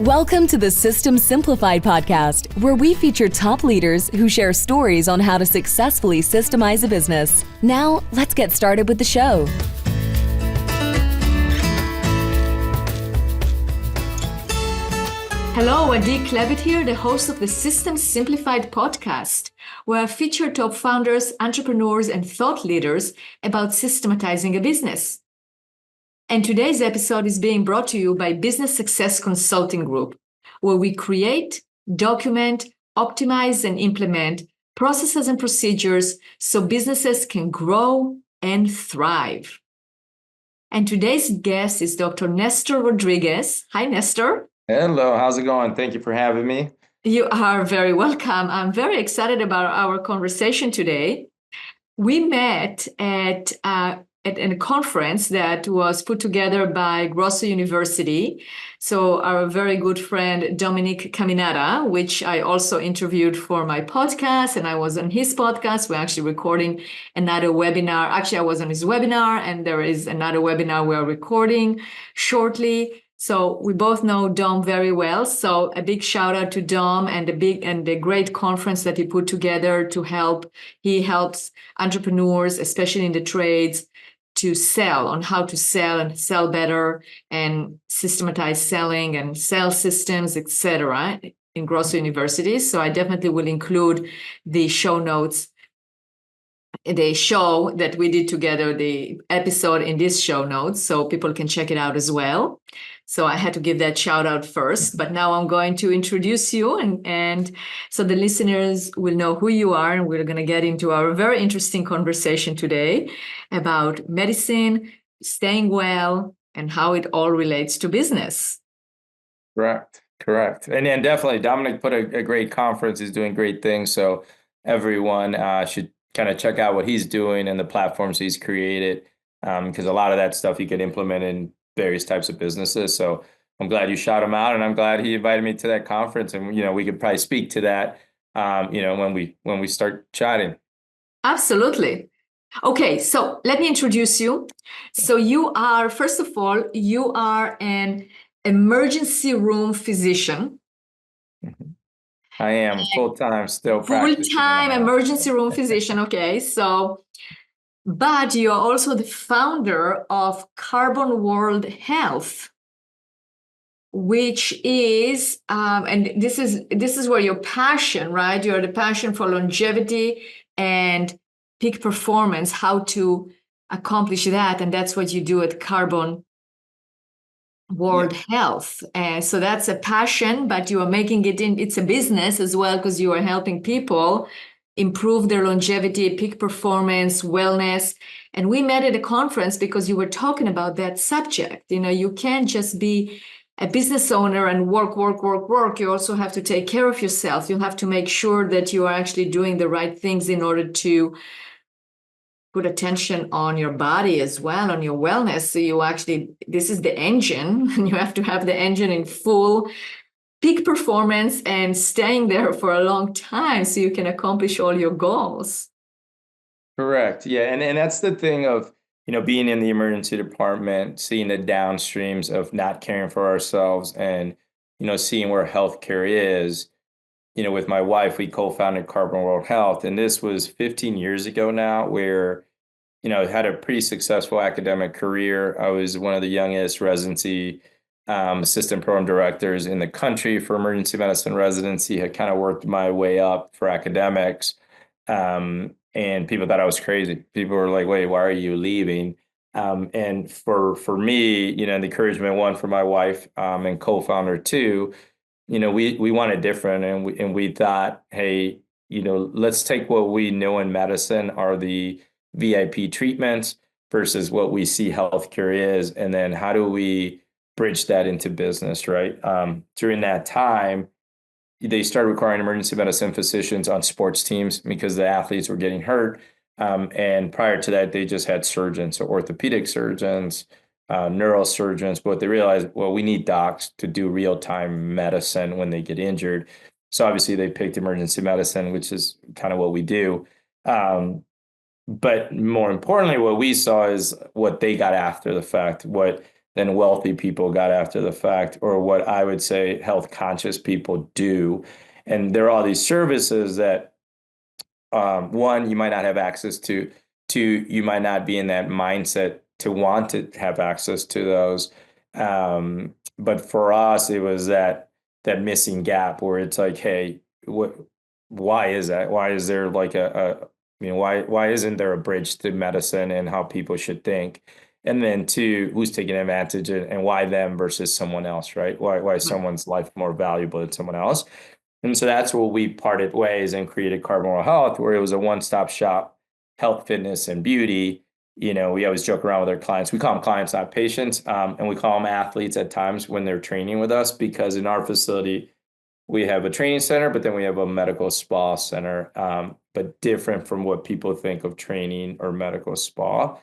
Welcome to the System Simplified podcast, where we feature top leaders who share stories on how to successfully systemize a business. Now, let's get started with the show. Hello, Adi Klevit here, the host of the System Simplified podcast, where I feature top founders, entrepreneurs, and thought leaders about systematizing a business. And today's episode is being brought to you by Business Success Consulting Group, where we create, document, optimize, and implement processes and procedures so businesses can grow and thrive. And today's guest is Dr. Nestor Rodriguez. Hi, Nestor. Hello, how's it going? Thank you for having me. You are very welcome. I'm very excited about our conversation today. We met at a conference that was put together by Grosso University. So our very good friend, Dominic Caminada, which I also interviewed for my podcast, and I was on his podcast. We're actually recording another webinar. Actually, I was on his webinar, and there is another webinar we're recording shortly. So we both know Dom very well. So a big shout out to Dom and the great conference that he put together to help. He helps entrepreneurs, especially in the trades, to sell, on how to sell and sell better and systematize selling and sell systems, etc. in Grosso University. So I definitely will include the show notes, the show that we did together, the episode in this show notes, so people can check it out as well. So I had to give that shout out first, but now I'm going to introduce you and so the listeners will know who you are, and we're going to get into our very interesting conversation today about medicine, staying well, and how it all relates to business. Correct. And definitely Dominic put a great conference. He's doing great things. So everyone should kind of check out what he's doing and the platforms he's created, because a lot of that stuff you could implement in various types of businesses. So I'm glad you shout him out, and I'm glad he invited me to that conference. And we could probably speak to that, when we start chatting. Absolutely. Okay, so let me introduce you. So you are, first of all, you are an emergency room physician. Mm-hmm. I am full-time still practicing. Full-time emergency room physician. Okay, but you're also the founder of Carbon World Health, which is, and this is where your passion, right? You're the passion for longevity and peak performance, how to accomplish that. And that's what you do at Carbon World Health. And so that's a passion, but you are making it's a business as well, because you are helping people improve their longevity, peak performance, wellness. And we met at a conference because you were talking about that subject. You can't just be a business owner and work. You also have to take care of yourself. You have to make sure that you are actually doing the right things in order to put attention on your body as well, on your wellness. So this is the engine, and you have to have the engine in full peak performance and staying there for a long time so you can accomplish all your goals. Correct. Yeah. And that's the thing of, being in the emergency department, seeing the downstreams of not caring for ourselves and, seeing where healthcare is. With my wife, we co-founded Carbon World Health, and this was 15 years ago now, where, I had a pretty successful academic career. I was one of the youngest residency assistant program directors in the country for emergency medicine residency. Had kind of worked my way up for academics, and people thought I was crazy. People were like, "Wait, why are you leaving?" And for me, the encouragement, one, for my wife, and co-founder two, we wanted different, and we thought, hey, let's take what we know in medicine are the VIP treatments versus what we see healthcare is, and then how do we bridge that into business, right? During that time, they started requiring emergency medicine physicians on sports teams because the athletes were getting hurt. And prior to that, they just had surgeons, so orthopedic surgeons, neurosurgeons. But they realized, well, we need docs to do real-time medicine when they get injured. So obviously they picked emergency medicine, which is kind of what we do. But more importantly, what we saw is what they got after the fact, what than wealthy people got after the fact, or what I would say health conscious people do. And there are all these services that, one, you might not have access to, two, you might not be in that mindset to want to have access to those. But for us, it was that missing gap where it's like, hey, why is that? Why is there like why isn't there a bridge to medicine and how people should think? And then two, who's taking advantage and why them versus someone else, right? Why is someone's life more valuable than someone else? And so that's where we parted ways and created Carbon Health, where it was a one-stop shop, health, fitness, and beauty. We always joke around with our clients. We call them clients, not patients. And we call them athletes at times when they're training with us, because in our facility, we have a training center, but then we have a medical spa center, but different from what people think of training or medical spa.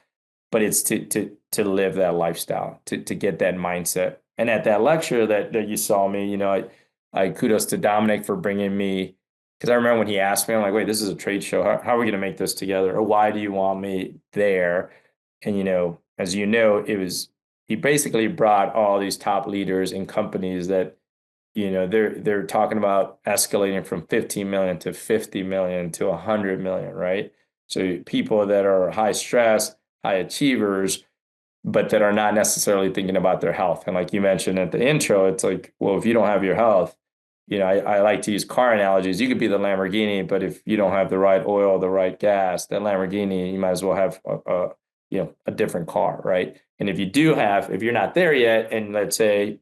But it's to live that lifestyle, to get that mindset. And at that lecture that you saw me, I kudos to Dominic for bringing me, because I remember when he asked me, I'm like, wait, this is a trade show. How are we going to make this together? Or why do you want me there? And, as he basically brought all these top leaders in companies that, they're talking about escalating from 15 million to 50 million to 100 million, right? So people that are high stress, high achievers, but that are not necessarily thinking about their health. And like you mentioned at the intro, it's like, well, if you don't have your health, I like to use car analogies. You could be the Lamborghini, but if you don't have the right oil, the right gas, that Lamborghini, you might as well have a different car, right? And if you're not there yet, and let's say,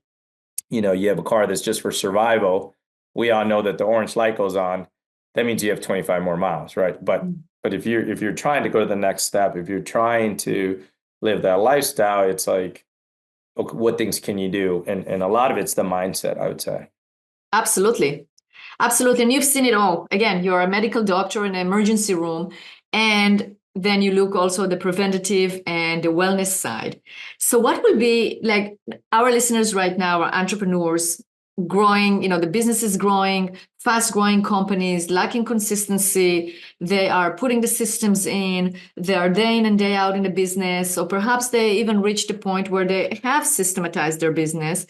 you have a car that's just for survival, we all know that the orange light goes on. That means you have 25 more miles, right? But if you're trying to go to the next step, if you're trying to live that lifestyle, it's like, okay, what things can you do? And a lot of it's the mindset, I would say. Absolutely. Absolutely. And you've seen it all. Again, you're a medical doctor in an emergency room, and then you look also at the preventative and the wellness side. So what will be like our listeners right now are entrepreneurs growing, the business is growing, fast growing companies, lacking consistency. They are putting the systems in, they are day in and day out in the business. So perhaps they even reached a point where they have systematized their business,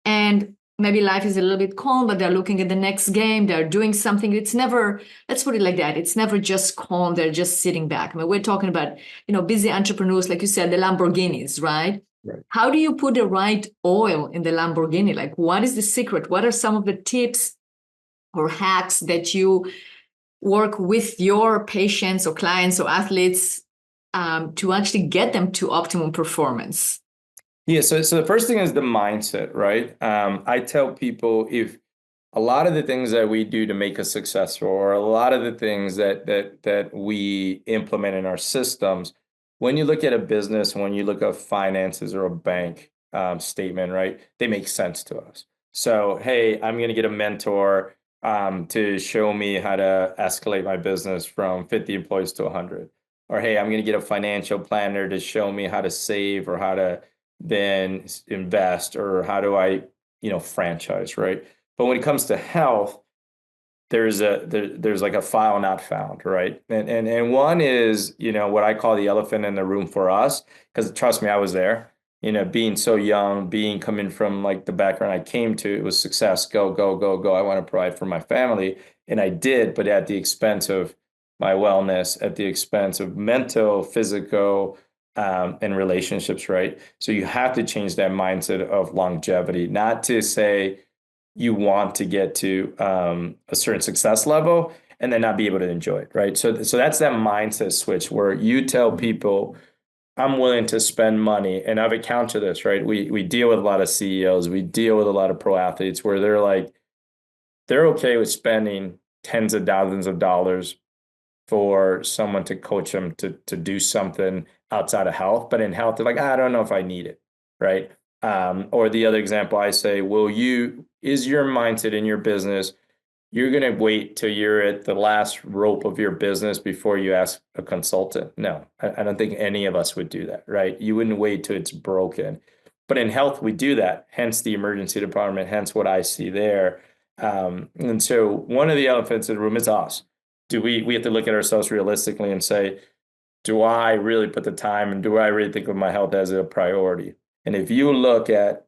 and maybe life is a little bit calm, but they're looking at the next game. They're doing something. It's never, let's put it like that. It's never just calm. They're just sitting back. I mean, we're talking about, busy entrepreneurs, like you said, the Lamborghinis, right? Right. How do you put the right oil in the Lamborghini? Like, what is the secret? What are some of the tips or hacks that you work with your patients or clients or athletes to actually get them to optimum performance? Yeah, so the first thing is the mindset, right? I tell people, if a lot of the things that we do to make us successful, or a lot of the things that we implement in our systems, when you look at a business, when you look at finances or a bank statement, right, they make sense to us. So, hey, I'm going to get a mentor to show me how to escalate my business from 50 employees to 100. Or, hey, I'm going to get a financial planner to show me how to save or how to then invest, or how do I, franchise, right? But when it comes to health, there's like a file not found, right? And one is, what I call the elephant in the room for us, because trust me, I was there, being so young, coming from like the background I came to, it was success, go, go, go, go. I want to provide for my family. And I did, but at the expense of my wellness, at the expense of mental, physical, and relationships, right? So you have to change that mindset of longevity, not to say you want to get to a certain success level and then not be able to enjoy it, right? So that's that mindset switch where you tell people, I'm willing to spend money, and I've encountered this, right? We deal with a lot of CEOs, we deal with a lot of pro athletes where they're okay with spending tens of thousands of dollars for someone to coach them to do something outside of health. But in health, they're like, I don't know if I need it, right? Or the other example I say, is your mindset in your business, you're going to wait till you're at the last rope of your business before you ask a consultant? No, I don't think any of us would do that, right? You wouldn't wait till it's broken. But in health, we do that, hence the emergency department, hence what I see there. And so one of the elephants in the room is us. We have to look at ourselves realistically and say, do I really put the time, and do I really think of my health as a priority? And if you look at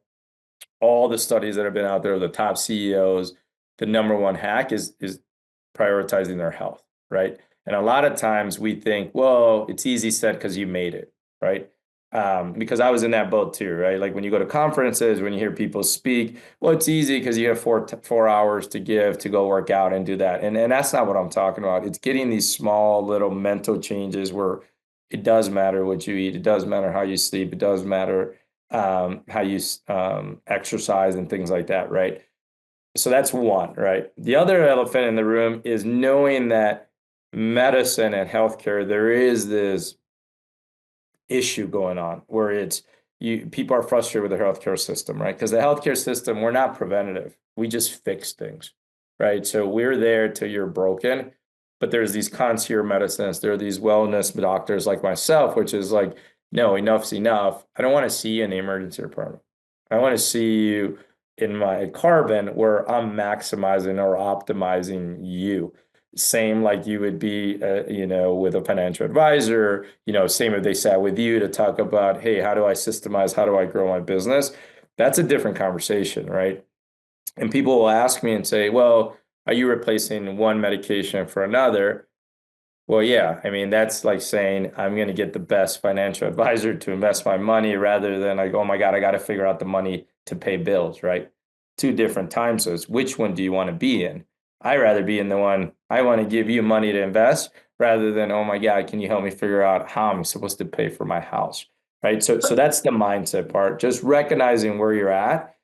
all the studies that have been out there, the top CEOs, the number one hack is prioritizing their health, right? And a lot of times we think, well, it's easy said because you made it, right? Because I was in that boat too, right? Like when you go to conferences, when you hear people speak, well, it's easy because you have 4 hours to give to go work out and do that. And that's not what I'm talking about. It's getting these small little mental changes where it does matter what you eat. It does matter how you sleep. It does matter how you exercise and things like that, right? So that's one, right? The other elephant in the room is knowing that medicine and healthcare, there is this issue going on where people are frustrated with the healthcare system, right? Because the healthcare system, we're not preventative. We just fix things, right? So we're there till you're broken. But there's these concierge medicines, there are these wellness doctors like myself, which is like, no, enough's enough. I don't want to see you in the emergency department. I want to see you in my carbon where I'm maximizing or optimizing you. Same like you would be, with a financial advisor, same if they sat with you to talk about, hey, how do I systemize? How do I grow my business? That's a different conversation, right? And people will ask me and say, well, are you replacing one medication for another? Well, yeah, I mean, that's like saying I'm going to get the best financial advisor to invest my money rather than like, oh my God, I got to figure out the money to pay bills, right? Two different time zones. Which one do you want to be in? I'd rather be in the one I want to give you money to invest rather than, oh my God, can you help me figure out how I'm supposed to pay for my house, right? So that's the mindset part, just recognizing where you're at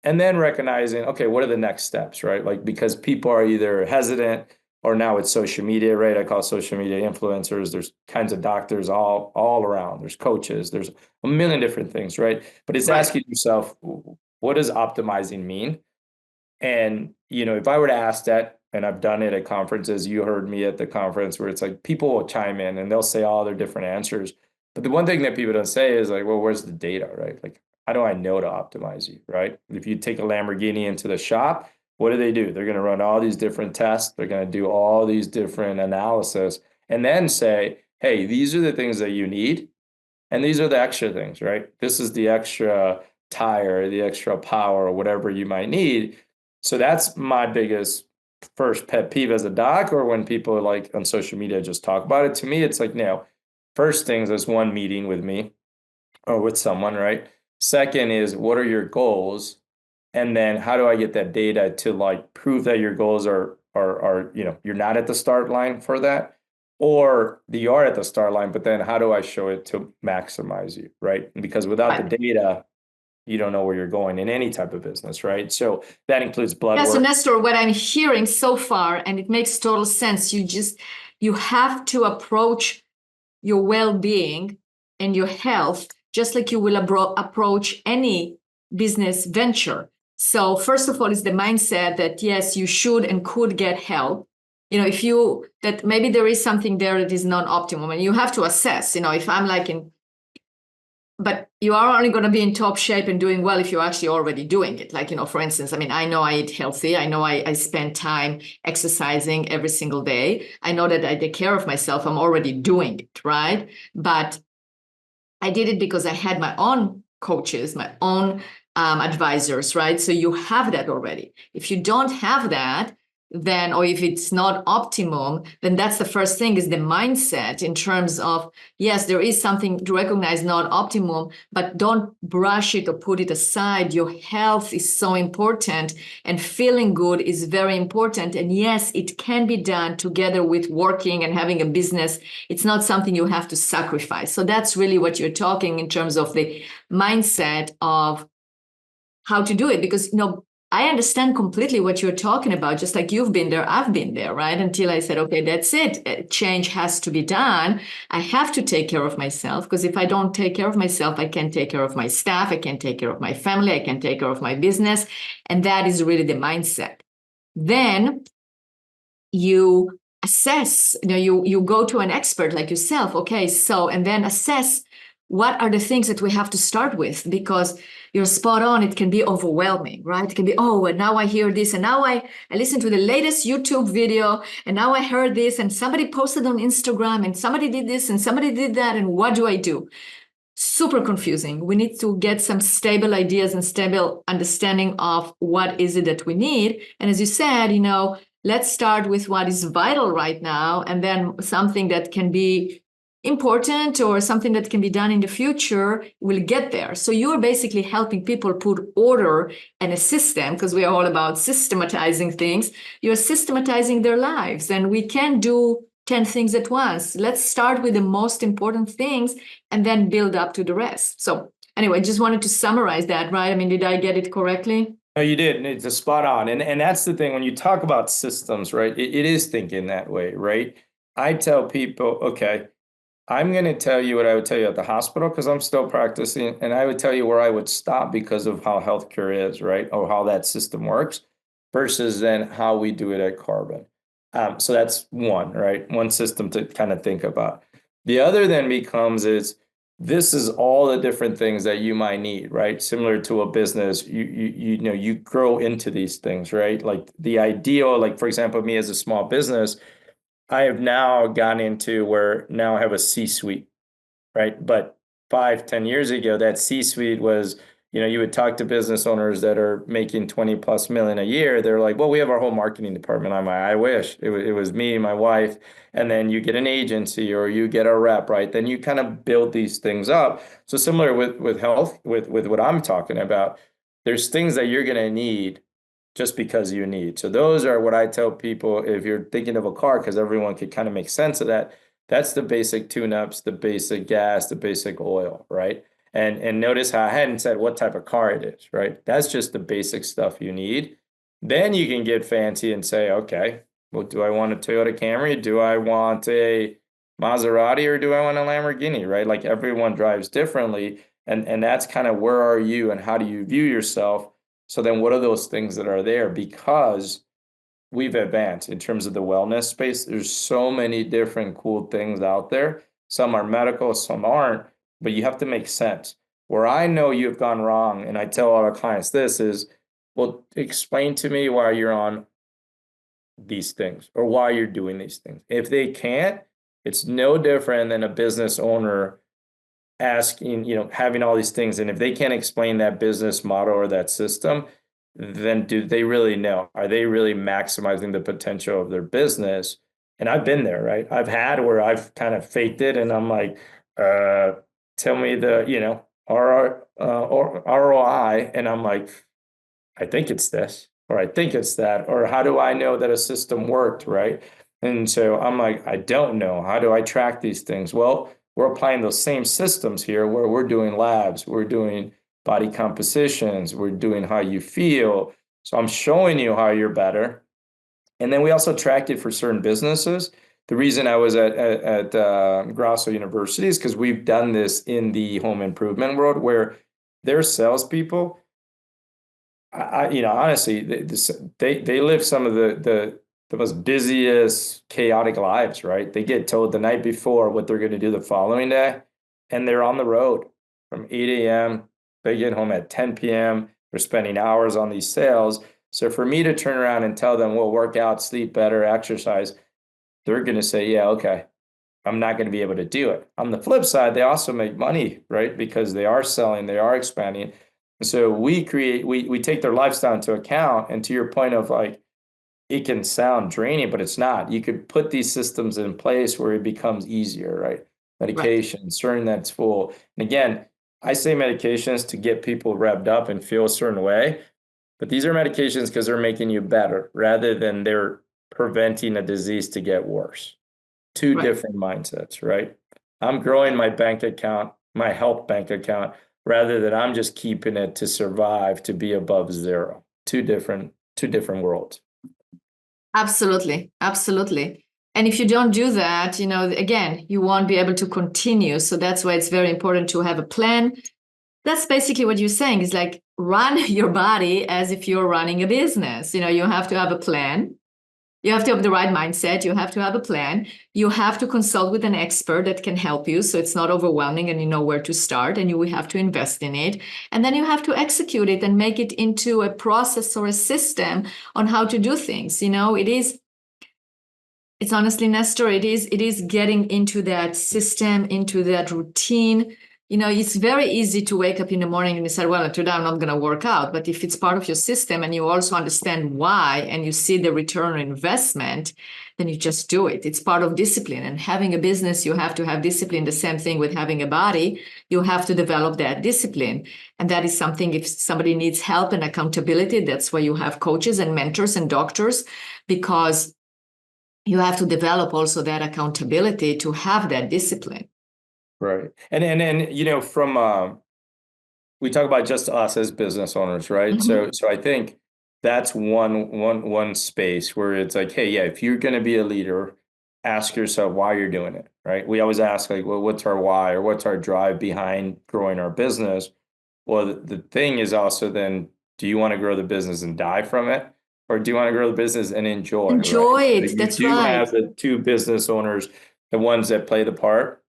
and then recognizing, okay, what are the next steps, right? Like, because people are either hesitant or now it's social media, right? I call social media influencers. There's kinds of doctors all around. There's coaches. There's a million different things, right? But it's asking yourself, what does optimizing mean? And, if I were to ask that, and I've done it at conferences, you heard me at the conference where it's like people will chime in and they'll say all their different answers. But the one thing that people don't say is like, well, where's the data, right? Like, how do I know to optimize you, right? If you take a Lamborghini into the shop, what do? They're going to run all these different tests. They're going to do all these different analysis and then say, hey, these are the things that you need. And these are the extra things, right? This is the extra tire, the extra power, or whatever you might need. So that's my biggest first pet peeve as a doc, or when people like on social media just talk about it. To me, it's like, no, first things is one meeting with me or with someone, right? Second is what are your goals? And then how do I get that data to like prove that your goals are you're not at the start line for that, or you are at the start line, but then how do I show it to maximize you, right? Because without the data, you don't know where you're going in any type of business, right? So that includes blood work. So Nestor, what I'm hearing so far, and it makes total sense, you have to approach your well-being and your health just like you will approach any business venture. So first of all, is the mindset that yes, you should and could get help. That maybe there is something there that is non-optimum, and you have to assess, if I'm like but you are only going to be in top shape and doing well if you're actually already doing it. Like, for instance, I know I eat healthy. I know I spend time exercising every single day. I know that I take care of myself. I'm already doing it, right? But I did it because I had my own coaches, my own advisors, right? So you have that already. If you don't have that, then, or if it's not optimum, then that's the first thing is the mindset in terms of, yes, there is something to recognize not optimum, but don't brush it or put it aside. Your health is so important and feeling good is very important. And yes, it can be done together with working and having a business. It's not something you have to sacrifice. So that's really what you're talking in terms of the mindset of how to do it, because, I understand completely what you're talking about. Just like you've been there, I've been there, right? Until I said, okay, that's it. Change has to be done. I have to take care of myself, because if I don't take care of myself, I can't take care of my staff. I can't take care of my family. I can't take care of my business. And that is really the mindset. Then you assess, you go to an expert like yourself. Okay, so, and then assess what are the things that we have to start with, because you're spot on. It can be overwhelming, right? It can be, oh, and now I hear this, and now I listened to the latest YouTube video, and now I heard this, and somebody posted on Instagram, and somebody did this, and somebody did that, and what do I do? super confusing. We need to get some stable ideas and stable understanding of what is it that we need. And as you said, let's start with what is vital right now, and then something that can be important or something that can be done in the future will get there. So you're basically helping people put order and a system, because we are all about systematizing things. You're systematizing their lives, and we can do 10 things at once. Let's start with the most important things and then build up to the rest. So anyway, just wanted to summarize that, right? I mean, did I get it correctly? No, you did. It's a spot on. And that's the thing, when you talk about systems, right? It is thinking that way, right? I tell people, okay, I'm going to tell you what I would tell you at the hospital because I'm still practicing, and I would tell you where I would stop because of how healthcare is, right? Or how that system works versus then how we do it at Carbon. So that's one, right? One system to kind of think about. The other then becomes this is all the different things that you might need, right? Similar to a business, you grow into these things, right? Like the ideal, like for example, me as a small business, I have now gone into where now I have a C-suite, right? But 5-10 years ago, that C-suite was, you would talk to business owners that are making 20+ million a year. They're like, well, we have our whole marketing department. I'm like, I wish it was me, my wife, and then you get an agency or you get a rep, right? Then you kind of build these things up. So similar with health, with what I'm talking about, there's things that you're going to need just because you need. So those are what I tell people if you're thinking of a car, because everyone could kind of make sense of that. That's the basic tune-ups, the basic gas, the basic oil, right? And notice how I hadn't said what type of car it is, right? That's just the basic stuff you need. Then you can get fancy and say, okay, well, do I want a Toyota Camry? Do I want a Maserati or do I want a Lamborghini, right? Like everyone drives differently. And that's kind of where are you and how do you view yourself? So then what are those things that are there? Because we've advanced in terms of the wellness space. There's so many different cool things out there. Some are medical, some aren't, but you have to make sense. Where I know you've gone wrong, and I tell all our clients this is, well, explain to me why you're on these things or why you're doing these things. If they can't, it's no different than a business owner asking, having all these things. And if they can't explain that business model or that system, then do they really know? Are they really maximizing the potential of their business? And I've been there, right? I've had where I've kind of faked it and I'm like, tell me the, ROI. And I'm like, I think it's this, or I think it's that, or how do I know that a system worked, right? And so I'm like, I don't know. How do I track these things? Well, we're applying those same systems here where we're doing labs, we're doing body compositions, we're doing how you feel. So I'm showing you how you're better. And then we also tracked it for certain businesses. The reason I was at Grosso University is because we've done this in the home improvement world where their salespeople, honestly, they live some of the most busiest, chaotic lives, right? They get told the night before what they're going to do the following day, and they're on the road from 8 a.m. They get home at 10 p.m. They're spending hours on these sales. So for me to turn around and tell them, well, work out, sleep better, exercise, they're going to say, yeah, okay, I'm not going to be able to do it. On the flip side, they also make money, right? Because they are selling, they are expanding. So we take their lifestyle into account. And to your point of like, it can sound draining, but it's not. You could put these systems in place where it becomes easier, right? Medication, certain that's full. And again, I say medications to get people revved up and feel a certain way, but these are medications because they're making you better rather than they're preventing a disease to get worse. Two different mindsets, right? I'm growing my bank account, my health bank account, rather than I'm just keeping it to survive, to be above zero. Two different worlds. Absolutely. Absolutely. And if you don't do that, again, you won't be able to continue. So that's why it's very important to have a plan. That's basically what you're saying is like run your body as if you're running a business. You have to have a plan. You have to have the right mindset. You have to have a plan. You have to consult with an expert that can help you so it's not overwhelming and you know where to start, and you will have to invest in it. And then you have to execute it and make it into a process or a system on how to do things. It's honestly, Nestor, it is getting into that system, into that routine. it's very easy to wake up in the morning and decide, well, today I'm not going to work out. But if it's part of your system and you also understand why and you see the return on investment, then you just do it. It's part of discipline. And having a business, you have to have discipline. The same thing with having a body. You have to develop that discipline. And that is something, if somebody needs help and accountability, that's why you have coaches and mentors and doctors, because you have to develop also that accountability to have that discipline. Right. And from we talk about just us as business owners, right? Mm-hmm. So I think that's one space where it's like, hey, yeah, if you're going to be a leader, ask yourself why you're doing it, right? We always ask like, well, what's our why or what's our drive behind growing our business? Well, the thing is also then, do you want to grow the business and die from it? Or do you want to grow the business and enjoy, Enjoy right? it. So you That's do right. have the two business owners, the ones that play the part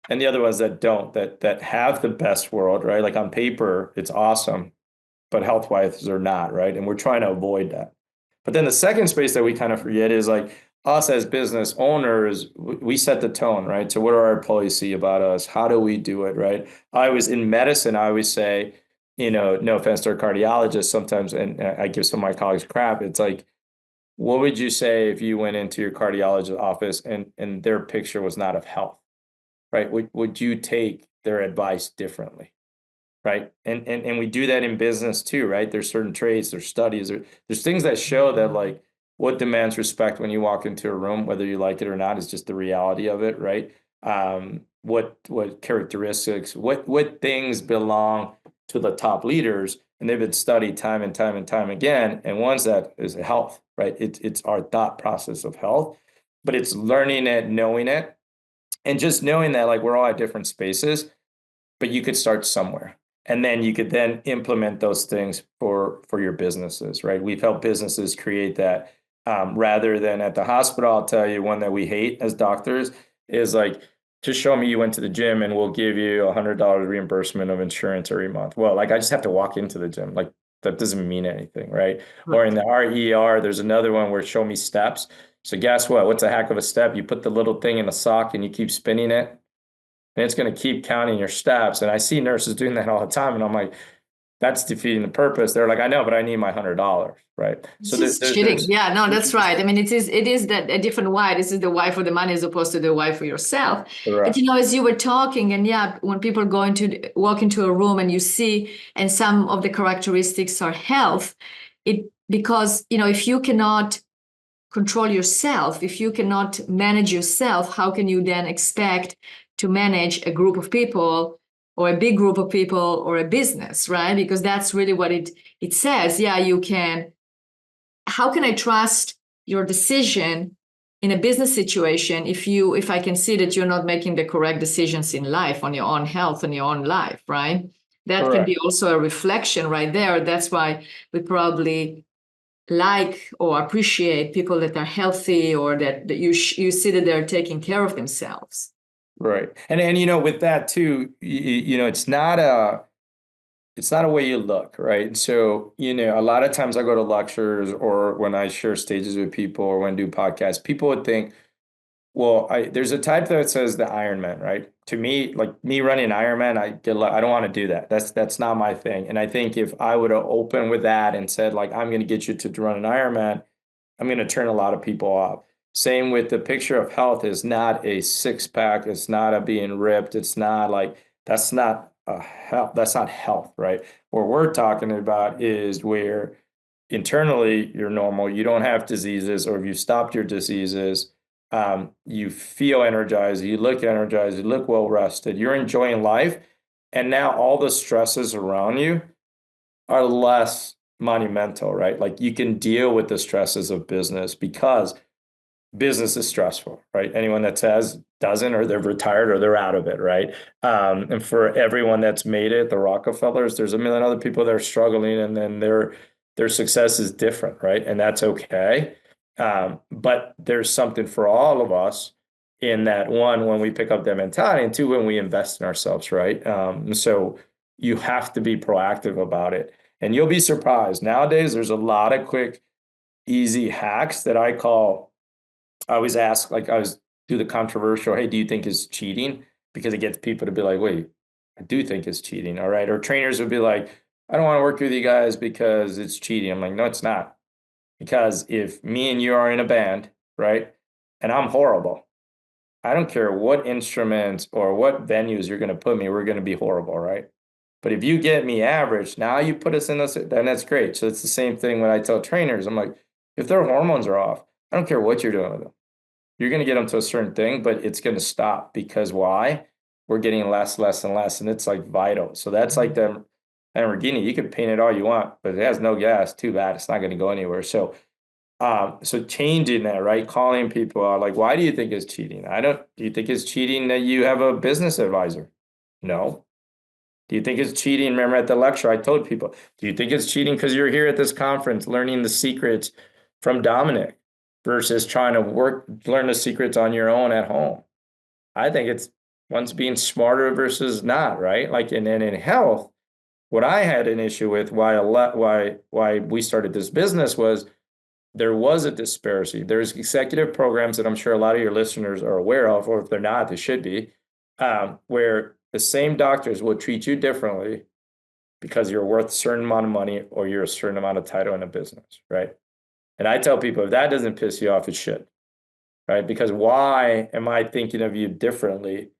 and the other ones that don't, that have the best world, right? Like on paper, it's awesome, but health-wise they're not, right? And we're trying to avoid that. But then the second space that we kind of forget is like us as business owners, we set the tone, right? So what are our policy about us? How do we do it, right? I was in medicine, I always say, no offense to our cardiologists sometimes, and I give some of my colleagues crap. It's like, what would you say if you went into your cardiologist office and their picture was not of health, right? Would you take their advice differently? Right. And we do that in business too, right? There's certain trades, there's studies, there's things that show that like what demands respect when you walk into a room, whether you like it or not, is just the reality of it, right? What characteristics, what things belong to the top leaders, and they've been studied time and time and time again. And one's that is health, right? It's our thought process of health, but it's learning it, knowing it, and just knowing that like we're all at different spaces, but you could start somewhere. And then you could then implement those things for your businesses, right? We've helped businesses create that rather than at the hospital. I'll tell you one that we hate as doctors is like, just show me you went to the gym and we'll give you $100 reimbursement of insurance every month. Well, like I just have to walk into the gym. Like that doesn't mean anything, right? Or in the RER, there's another one where show me steps. So guess what? What's a heck of a step? You put the little thing in a sock and you keep spinning it, and it's going to keep counting your steps. And I see nurses doing that all the time. And I'm like, that's defeating the purpose. They're like, I know, but I need my $100, right? So This is cheating. Yeah, no, that's right. I mean, it is that a different why. This is the why for the money as opposed to the why for yourself. But correct. as you were talking, and yeah, when people walk into a room and you see, and some of the characteristics are health, because if you cannot control yourself, if you cannot manage yourself, how can you then expect to manage a group of people or a big group of people or a business, right? Because that's really what it says. Yeah, you can. How can I trust your decision in a business situation if I can see that you're not making the correct decisions in life on your own health and your own life, right? That Correct. can be also a reflection right there. That's why we probably like or appreciate people that are healthy or that you see that they're taking care of themselves. Right. And with that too, it's not a way you look, right? So, a lot of times I go to lectures or when I share stages with people or when I do podcasts, people would think, well, there's a type that says the Ironman, right? To me, like me running Ironman, I don't want to do that. That's not my thing. And I think if I would have opened with that and said, like, I'm going to get you to run an Ironman, I'm going to turn a lot of people off. Same with the picture of health is not a six pack. It's not a being ripped. It's not like that's not a health. That's not health, right? What we're talking about is where internally you're normal. You don't have diseases, or if you stopped your diseases, you feel energized. You look energized. You look well rested. You're enjoying life, and now all the stresses around you are less monumental, right? Like you can deal with the stresses of business because business is stressful, right? Anyone that says doesn't, or they're retired or they're out of it, right? And for everyone that's made it, the Rockefellers, there's a million other people that are struggling, and then their success is different, right? And that's okay. But there's something for all of us in that, one, when we pick up that mentality, and two, when we invest in ourselves, right? So you have to be proactive about it. And you'll be surprised. Nowadays, there's a lot of quick, easy hacks that I always ask, like I always do the controversial, hey, do you think is cheating? Because it gets people to be like, wait, I do think it's cheating. All right. Or trainers would be like, I don't want to work with you guys because it's cheating. I'm like, no, it's not. Because if me and you are in a band, right, and I'm horrible, I don't care what instruments or what venues you're going to put me, we're going to be horrible, right? But if you get me average, now you put us in those, then that's great. So it's the same thing when I tell trainers, I'm like, if their hormones are off, I don't care what you're doing with them. You're going to get them to a certain thing, but it's going to stop because why? We're getting less, and less, and it's like vital. So that's like the Lamborghini. You can paint it all you want, but it has no gas. Too bad. It's not going to go anywhere. So changing that, right? Calling people out, like, why do you think it's cheating? Do you think it's cheating that you have a business advisor? No. Do you think it's cheating? Remember at the lecture, I told people, do you think it's cheating because you're here at this conference learning the secrets from Dominic versus trying to learn the secrets on your own at home? I think it's one's being smarter versus not, right? Like, and then in health, what I had an issue with why we started this business was there was a disparity. There's executive programs that I'm sure a lot of your listeners are aware of, or if they're not, they should be, where the same doctors will treat you differently because you're worth a certain amount of money or you're a certain amount of title in a business, right? And I tell people, if that doesn't piss you off, it should, right? Because why am I thinking of you differently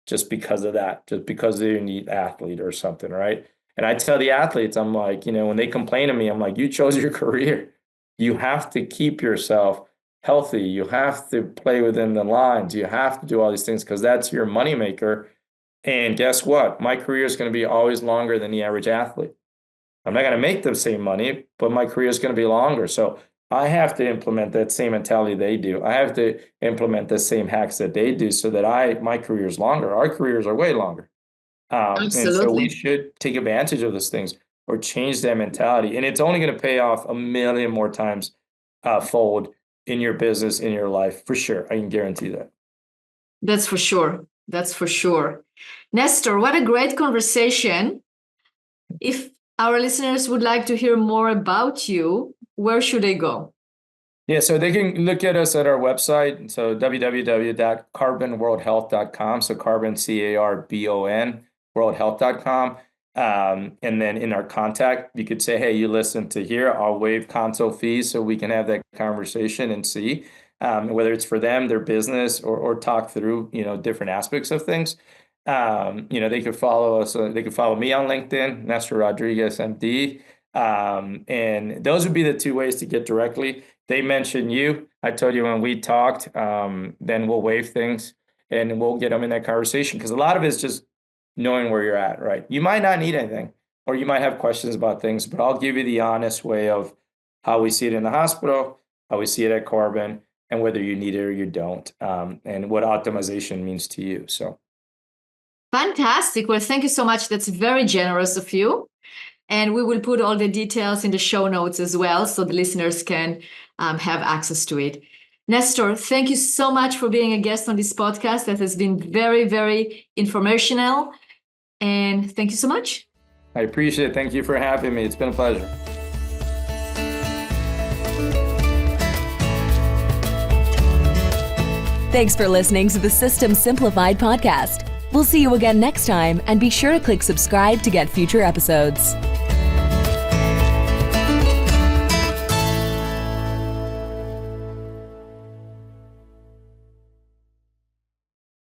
just because of that, just because you're an athlete or something, right? And I tell the athletes, I'm like, when they complain to me, I'm like, you chose your career. You have to keep yourself healthy. You have to play within the lines. You have to do all these things because that's your moneymaker. And guess what? My career is going to be always longer than the average athlete. I'm not going to make the same money, but my career is going to be longer. So I have to implement that same mentality they do. I have to implement the same hacks that they do so that my career is longer. Our careers are way longer. And so we should take advantage of those things or change that mentality. And it's only going to pay off a million more times fold in your business, in your life, for sure. I can guarantee that. That's for sure. That's for sure. Nestor, what a great conversation. If our listeners would like to hear more about you, where should they go? Yeah, so they can look at us at our website. So www.carbonworldhealth.com. So carbon, CARBON, worldhealth.com. And then in our contact, you could say, hey, you listen to here. I'll waive consult fees so we can have that conversation and see whether it's for them, their business, or talk through, different aspects of things. They could follow us. They could follow me on LinkedIn, Nestor Rodriguez, MD. And those would be the two ways to get directly. They mentioned you. I told you when we talked, then we'll waive things and we'll get them in that conversation. Because a lot of it is just knowing where you're at, right? You might not need anything, or you might have questions about things, but I'll give you the honest way of how we see it in the hospital, how we see it at Carbon, and whether you need it or you don't, and what optimization means to you. So. Fantastic. Well, thank you so much. That's very generous of you. And we will put all the details in the show notes as well, so the listeners can have access to it. Nestor, thank you so much for being a guest on this podcast. That has been very, very informational. And thank you so much. I appreciate it. Thank you for having me. It's been a pleasure. Thanks for listening to the System Simplified podcast. We'll see you again next time, and be sure to click subscribe to get future episodes.